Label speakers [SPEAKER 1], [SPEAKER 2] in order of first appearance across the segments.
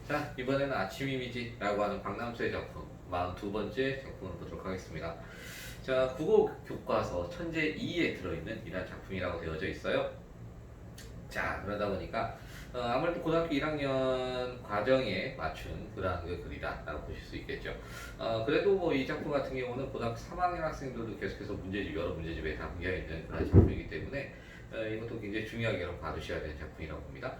[SPEAKER 1] 자, 이번에는 아침 이미지라고 하는 박남수의 작품 42번째 작품을 보도록 하겠습니다. 자, 국어 교과서 천재 2에 들어있는 이러한 작품이라고 되어져 있어요. 자, 그러다 보니까 아무래도 고등학교 1학년 과정에 맞춘 그러한 그 글이다라고 보실 수 있겠죠. 그래도 뭐 이 작품 같은 경우는 고등학교 3학년 학생들도 계속해서 문제집, 여러 문제집에 담겨 있는 그런 작품이기 때문에 이것도 굉장히 중요하게 봐두셔야 되는 작품이라고 봅니다.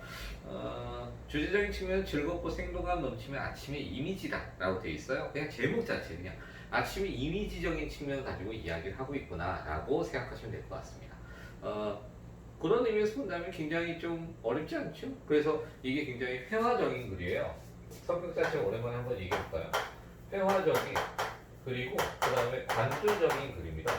[SPEAKER 1] 주제적인 측면은 즐겁고 생동감 넘치면 아침의 이미지다라고 되어 있어요. 그냥 제목 자체 그냥 아침의 이미지적인 측면을 가지고 이야기를 하고 있구나라고 생각하시면 될 것 같습니다. 그런 의미에서 본다면 굉장히 좀 어렵지 않죠? 그래서 이게 굉장히 회화적인 글이에요. 성격 자체 오랜만에 한번 얘기해볼까요? 회화적인, 그리고 그 다음에 관조적인 글입니다.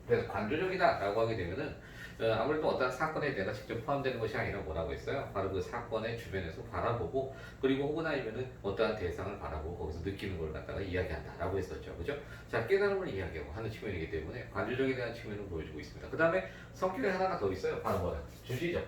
[SPEAKER 1] 그래서 관조적이다라고 하게 되면은 아무래도 어떤 사건에 내가 직접 포함되는 것이 아니라 뭐라고 했어요? 바로 그 사건의 주변에서 바라보고, 그리고 혹은 아니면은 어떠한 대상을 바라보고 거기서 느끼는 걸 갖다가 이야기한다라고 했었죠. 그죠? 자, 깨달음을 이야기하고 하는 측면이기 때문에 관조적에 대한 측면을 보여주고 있습니다. 그 다음에 성격에 하나가 더 있어요. 바로 뭐야? 주지적.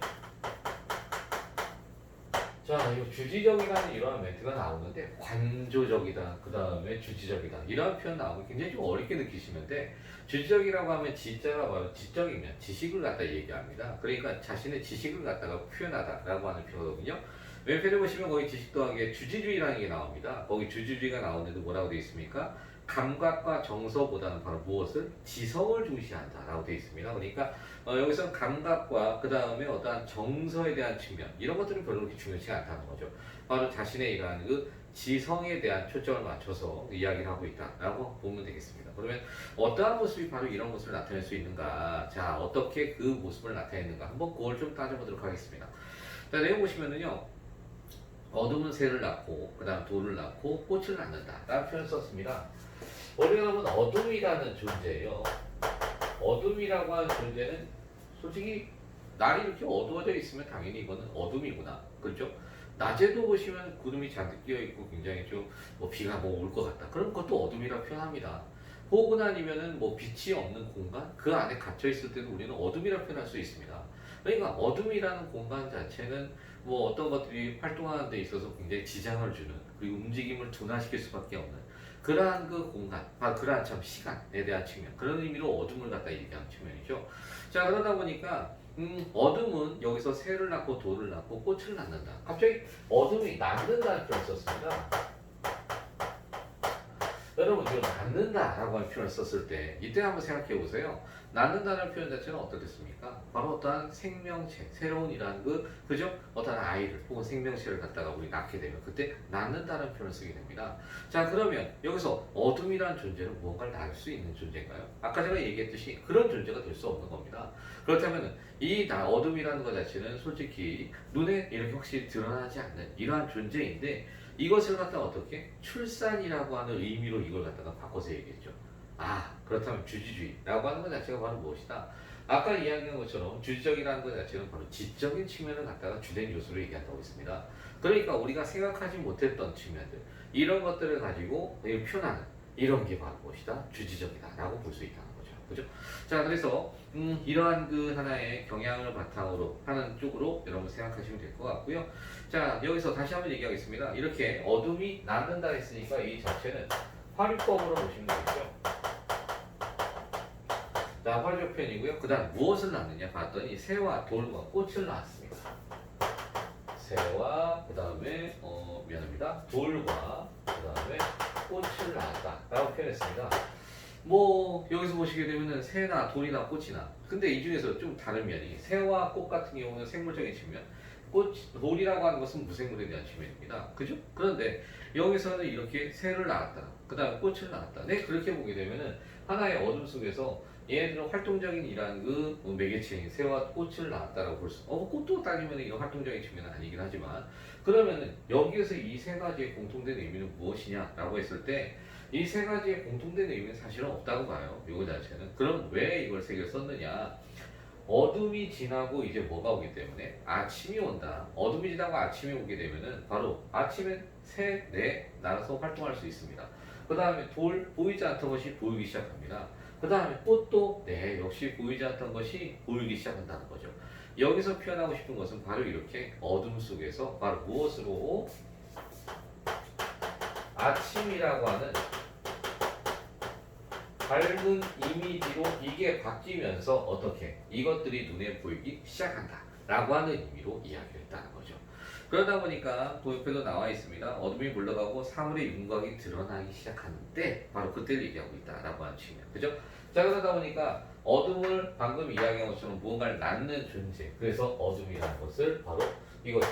[SPEAKER 1] 자, 이 주지적이라는 이러한 멘트가 나오는데 관조적이다, 그 다음에 주지적이다 이러한 표현 나오면 굉장히 좀 어렵게 느끼시면 돼. 주지적이라고 하면 지자가 바로 지적이면 지식을 갖다 얘기합니다. 그러니까 자신의 지식을 갖다가 표현하다라고 하는 표현이거든요. 왼편에 보시면 거기 지식 더하기에 주지주의라는 게 나옵니다. 거기 주지주의가 나오는데도 뭐라고 되어 있습니까? 감각과 정서보다는 바로 무엇을? 지성을 중시한다라고 되어 있습니다. 그러니까 여기서 감각과 그 다음에 어떠한 정서에 대한 측면 이런 것들은 별로 그렇게 중요치 않다는 거죠. 바로 자신의 이러한 그 지성에 대한 초점을 맞춰서 이야기를 하고 있다라고 보면 되겠습니다. 그러면 어떠한 모습이 바로 이런 모습을 나타낼 수 있는가? 자, 어떻게 그 모습을 나타내는가? 한번 그걸 좀 따져보도록 하겠습니다. 자, 내용 보시면은요. 어둠은 새를 낳고 그 다음 돌을 낳고 꽃을 낳는다 라는 표현을 썼습니다. 우리가 보면 어둠이라는 존재예요. 어둠이라고 하는 존재는 솔직히 날이 이렇게 어두워져 있으면 당연히 이거는 어둠이구나. 그렇죠? 낮에도 보시면 구름이 잔뜩 끼어 있고 굉장히 좀 뭐 비가 뭐 올 것 같다. 그런 것도 어둠이라 표현합니다. 혹은 아니면은 뭐 빛이 없는 공간 그 안에 갇혀 있을 때도 우리는 어둠이라 표현할 수 있습니다. 그러니까 어둠이라는 공간 자체는 뭐 어떤 것들이 활동하는 데 있어서 굉장히 지장을 주는, 그리고 움직임을 둔화시킬 수밖에 없는 그러한 그 공간, 그러한 참 시간에 대한 측면, 그런 의미로 어둠을 갖다 얘기하는 측면이죠. 자, 그러다 보니까 어둠은 여기서 새를 낳고 돌을 낳고 꽃을 낳는다. 갑자기 어둠이 낳는다는 표현을 썼습니다. 여러분, 이거 낳는다라고 하는 표현을 썼을 때 이때 한번 생각해 보세요. 낳는다는 표현 자체는 어떻겠습니까? 바로 어떠한 생명체, 새로운 이라는 그죠? 어떠한 아이를 혹은 생명체를 갖다가 우리 낳게 되면 그때 낳는다는 표현을 쓰게 됩니다. 자, 그러면 여기서 어둠이라는 존재는 무언가를 낳을 수 있는 존재인가요? 아까 제가 얘기했듯이 그런 존재가 될 수 없는 겁니다. 그렇다면 이 어둠이라는 것 자체는 솔직히 눈에 이렇게 확실히 드러나지 않는 이러한 존재인데, 이것을 갖다가 어떻게? 출산이라고 하는 의미로 이걸 갖다가 바꿔서 얘기했죠. 아, 그렇다면 주지주의라고 하는 것 자체가 바로 무엇이다? 아까 이야기한 것처럼 주지적이라는 것 자체는 바로 지적인 측면을 갖다가 주된 요소로 얘기한다고 했습니다. 그러니까 우리가 생각하지 못했던 측면들, 이런 것들을 가지고 표현하는 이런 게 바로 무엇이다? 주지적이다라고 볼 수 있다는 거죠. 그죠? 자, 그래서 이러한 그 하나의 경향을 바탕으로 하는 쪽으로 여러분 생각하시면 될 것 같고요. 자, 여기서 다시 한번 얘기하겠습니다. 이렇게 어둠이 낳는다 했으니까 이 자체는 화류법으로 보시면 되겠죠. 자, 화류적 표현이고요. 그 다음 무엇을 낳느냐 봤더니 새와 돌과 꽃을 낳았습니다. 새와 그 다음에 미안합니다. 돌과 그 다음에 꽃을 낳았다 라고 표현했습니다. 뭐 여기서 보시게 되면은 새나 돌이나 꽃이나, 근데 이 중에서 좀 다른 면이, 새와 꽃 같은 경우는 생물적인 측면, 돌이라고 하는 것은 무생물에 대한 측면입니다. 그죠? 그런데 여기서는 이렇게 새를 낳았다, 그 다음 꽃을 낳았다. 네, 그렇게 보게 되면은 하나의 어둠 속에서 얘네들은 활동적인 이러한 그 매개체인 새와 꽃을 낳았다라고 볼 수. 꽃도 따지면 이런 활동적인 측면은 아니긴 하지만, 그러면은 여기에서 이 세 가지의 공통된 의미는 무엇이냐라고 했을 때 이 세 가지의 공통된 의미는 사실은 없다고 봐요. 이거 자체는. 그럼 왜 이걸 세 개를 썼느냐? 어둠이 지나고 이제 뭐가 오기 때문에 아침이 온다. 어둠이 지나고 아침이 오게 되면은 바로 아침엔 새, 네 날아서 활동할 수 있습니다. 그 다음에 돌, 보이지 않던 것이 보이기 시작합니다. 그 다음에 꽃도 네 역시 보이지 않던 것이 보이기 시작한다는 거죠. 여기서 표현하고 싶은 것은 바로 이렇게 어둠 속에서 바로 무엇으로 아침이라고 하는 밝은 이미지로 이게 바뀌면서 어떻게 이것들이 눈에 보이기 시작한다 라고 하는 의미로 이야기를 했다는 거죠. 그러다 보니까 도표도 나와 있습니다. 어둠이 물러가고 사물의 윤곽이 드러나기 시작하는데 바로 그때를 얘기하고 있다라고 하는 측면. 그죠? 자, 그러다 보니까 어둠을 방금 이야기한 것처럼 무언가를 낳는 존재. 그래서 어둠이라는 것을 바로 이것을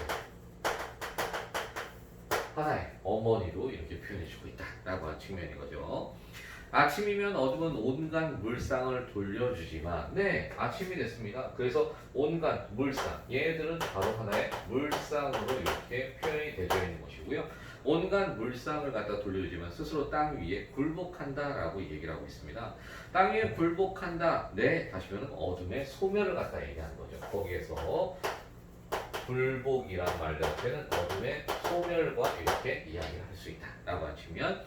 [SPEAKER 1] 하나의 어머니로 이렇게 표현해주고 있다라고 하는 측면인 거죠. 아침이면 어둠은 온갖 물상을 돌려주지만 네, 아침이 됐습니다. 그래서 온갖 물상, 얘들은 바로 하나의 물상으로 이렇게 표현이 되어 있는 것이고요. 온갖 물상을 갖다 돌려주지만 스스로 땅 위에 굴복한다라고 얘기를 하고 있습니다. 땅 위에 굴복한다. 네, 다시 말하면 어둠의 소멸을 갖다 얘기하는 거죠. 거기에서 굴복이란 말 자체는 어둠의 소멸과 이렇게 이야기를 할 수 있다라고 하는 측면.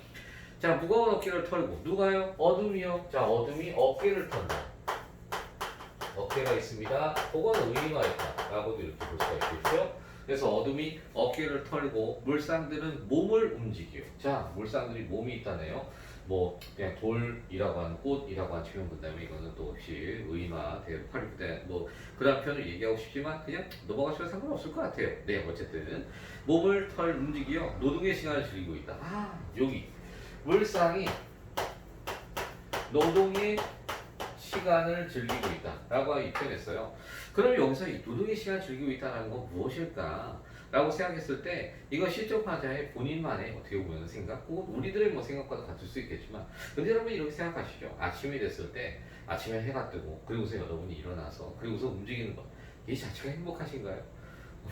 [SPEAKER 1] 자, 무거운 어깨를 털고 누가요? 어둠이요. 자, 어둠이 어깨를 턴다. 어깨가 있습니다. 그건 의미가 있다라고도 이렇게 볼 수가 있겠죠. 그래서 어둠이 어깨를 털고 물상들은 몸을 움직여요. 자, 물상들이 몸이 있다네요. 뭐 그냥 돌이라고 하는 꽃이라고 하는 측면 본다면 이거는 또 혹시 의마, 대파리대 뭐 그런 표현을 얘기하고 싶지만 그냥 넘어가셔도 상관없을 것 같아요. 네, 어쨌든 몸을 털 움직여 노동의 시간을 즐기고 있다. 아, 여기 물상이 노동의 시간을 즐기고 있다라고 표현했어요. 그럼 여기서 이 노동의 시간을 즐기고 있다는 건 무엇일까? 라고 생각했을 때 이건 실존 화자의 본인만의 어떻게 보면 생각 혹은 우리들의 뭐 생각과도 같을 수 있겠지만 근데 여러분 이렇게 생각하시죠. 아침이 됐을 때 아침에 해가 뜨고 그리고서 여러분이 일어나서 그리고서 움직이는 것 이 자체가 행복하신가요?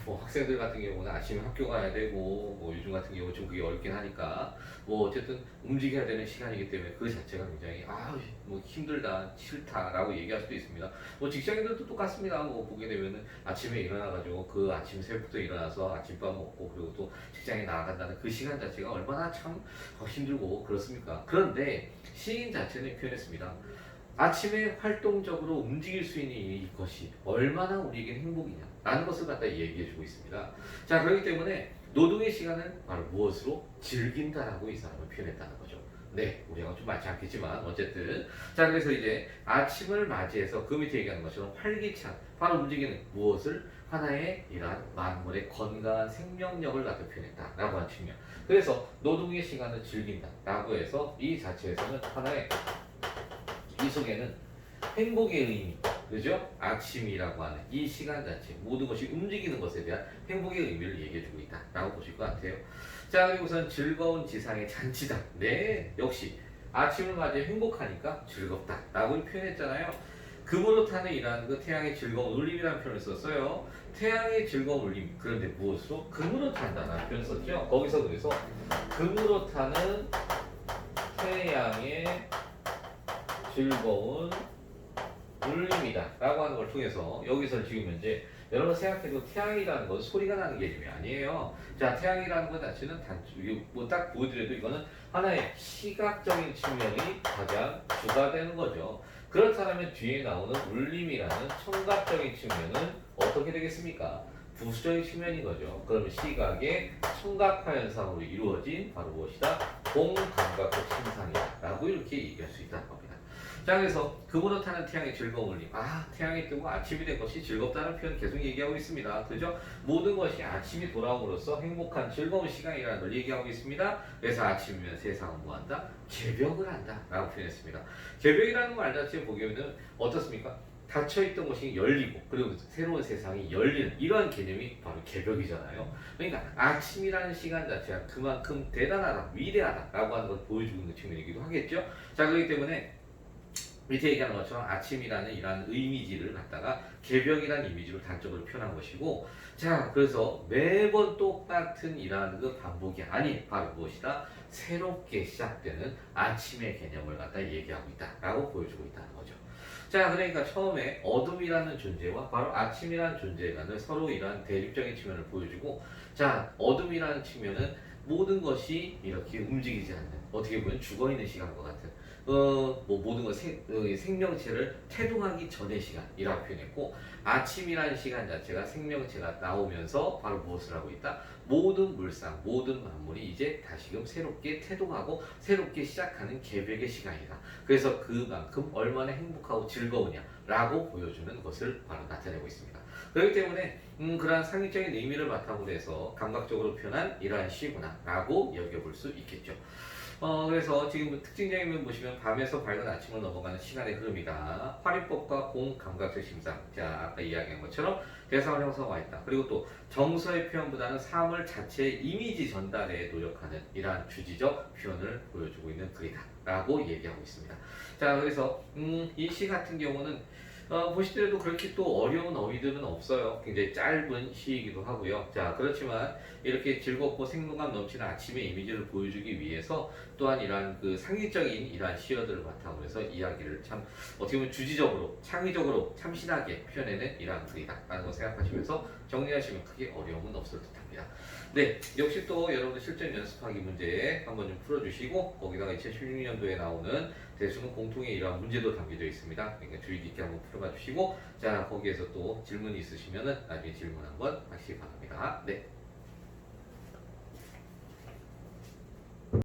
[SPEAKER 1] 뭐 학생들 같은 경우는 아침에 학교 가야 되고 뭐 요즘 같은 경우 좀 그게 어렵긴 하니까 뭐 어쨌든 움직여야 되는 시간이기 때문에 그 자체가 굉장히 뭐 힘들다 싫다라고 얘기할 수도 있습니다. 뭐 직장인들도 똑같습니다. 뭐 보게 되면은 아침에 일어나가지고 그 아침 새벽부터 일어나서 아침밥 먹고 그리고 또 직장에 나아간다는 그 시간 자체가 얼마나 참 힘들고 그렇습니까? 그런데 시인 자체는 표현했습니다. 아침에 활동적으로 움직일 수 있는 이것이 얼마나 우리에게 행복이냐 라는 것을 갖다 얘기해주고 있습니다. 자, 그렇기 때문에 노동의 시간은 바로 무엇으로 즐긴다라고 이 사람을 표현했다는 거죠. 네, 우리하고 좀 맞지 않겠지만 어쨌든 자, 그래서 이제 아침을 맞이해서 그 밑에 얘기하는 것처럼 활기찬 바로 움직이는 무엇을 하나의 이러한 만물의 건강한 생명력을 갖다 표현했다라고 하는 측면. 그래서 노동의 시간을 즐긴다라고 해서 이 자체에서는 하나의 이 속에는 행복의 의미, 그죠? 아침이라고 하는 이 시간 자체, 모든 것이 움직이는 것에 대한 행복의 의미를 얘기해주고 있다라고 보실 것 같아요. 자, 그리고 우선 즐거운 지상의 잔치다. 네, 역시 아침을 맞이해 행복하니까 즐겁다라고 표현했잖아요. 금으로 타는 이라는 그 태양의 즐거운 울림이라는 표현을 썼어요. 태양의 즐거운 울림, 그런데 무엇으로? 금으로 탄다라는 표현을 썼죠. 거기서 그래서 금으로 타는 태양의 즐거운 울림이다 라고 하는 걸 통해서 여기서 지금 현재 여러분 생각해도 태양이라는 건 소리가 나는 개념이 아니에요. 자, 태양이라는 것 자체는 뭐딱 보여드려도 이거는 하나의 시각적인 측면이 가장 주가 되는 거죠. 그렇다면 뒤에 나오는 울림이라는 청각적인 측면은 어떻게 되겠습니까? 부수적인 측면인 거죠. 그러면 시각의 청각화 현상으로 이루어진 바로 무엇이다? 공감각적 침상이다 라고 이렇게 얘기할 수 있다는 겁니다. 자, 그래서 금으로 타는 태양의 즐거운 울림. 태양이 뜨고 아침이 된 것이 즐겁다는 표현 계속 얘기하고 있습니다. 그죠? 모든 것이 아침이 돌아옴으로써 행복한 즐거운 시간이라는 걸 얘기하고 있습니다. 그래서 아침이면 세상은 뭐한다? 개벽을 한다 라고 표현했습니다. 개벽이라는 말 자체 보게 되면 어떻습니까? 닫혀있던 것이 열리고 그리고 새로운 세상이 열리는 이러한 개념이 바로 개벽이잖아요. 그러니까 아침이라는 시간 자체가 그만큼 대단하다, 위대하다 라고 하는 걸 보여주고 있는 측면이기도 하겠죠. 자, 그렇기 때문에 밑에 얘기하는 것처럼 아침이라는 이러한 이미지를 갖다가 개벽이라는 이미지로 단적으로 표현한 것이고, 자, 그래서 매번 똑같은 이러한 그 반복이 아닌 바로 무엇이다? 새롭게 시작되는 아침의 개념을 갖다 얘기하고 있다라고 보여주고 있다는 거죠. 자, 그러니까 처음에 어둠이라는 존재와 바로 아침이라는 존재라는 서로 이러한 대립적인 측면을 보여주고, 자, 어둠이라는 측면은 모든 것이 이렇게 움직이지 않는, 어떻게 보면 죽어있는 시간과 같은 뭐 모든 생명체를 태동하기 전의 시간이라고 표현했고, 아침이라는 시간 자체가 생명체가 나오면서 바로 무엇을 하고 있다? 모든 물상, 모든 만물이 이제 다시금 새롭게 태동하고 새롭게 시작하는 개벽의 시간이다. 그래서 그만큼 얼마나 행복하고 즐거우냐라고 보여주는 것을 바로 나타내고 있습니다. 그렇기 때문에 그러한 상징적인 의미를 바탕으로 해서 감각적으로 표현한 이러한 시구나라고 여겨볼 수 있겠죠. 그래서 지금 특징적인 면 보시면 밤에서 밝은 아침을 넘어가는 시간의 흐름이다. 활용법과 공감각적 심상. 자, 아까 이야기한 것처럼 대상을 형성하고 있다. 그리고 또 정서의 표현보다는 사물 자체의 이미지 전달에 노력하는 이러한 주지적 표현을 보여주고 있는 글이다. 라고 얘기하고 있습니다. 자, 그래서 이 시 같은 경우는 보시더라도 그렇게 또 어려운 어휘들은 없어요. 굉장히 짧은 시이기도 하고요. 자, 그렇지만 이렇게 즐겁고 생동감 넘치는 아침의 이미지를 보여주기 위해서 또한 이러한 그 상징적인 이러한 시어들을 바탕으로 해서 이야기를 참 어떻게 보면 주지적으로, 창의적으로, 참신하게 표현해낸 이러한 글이다라는 거 생각하시면서 정리하시면 크게 어려움은 없을 듯합니다. 네, 역시 또 여러분들 실전 연습하기 문제 한번 좀 풀어주시고 거기다가 2016년도에 나오는 대수능 공통의 이러한 문제도 담겨져 있습니다. 그러니까 주의 깊게 한번 풀어봐 주시고 자 거기에서 또 질문이 있으시면은 나중에 질문 한번 하시기 바랍니다. 네.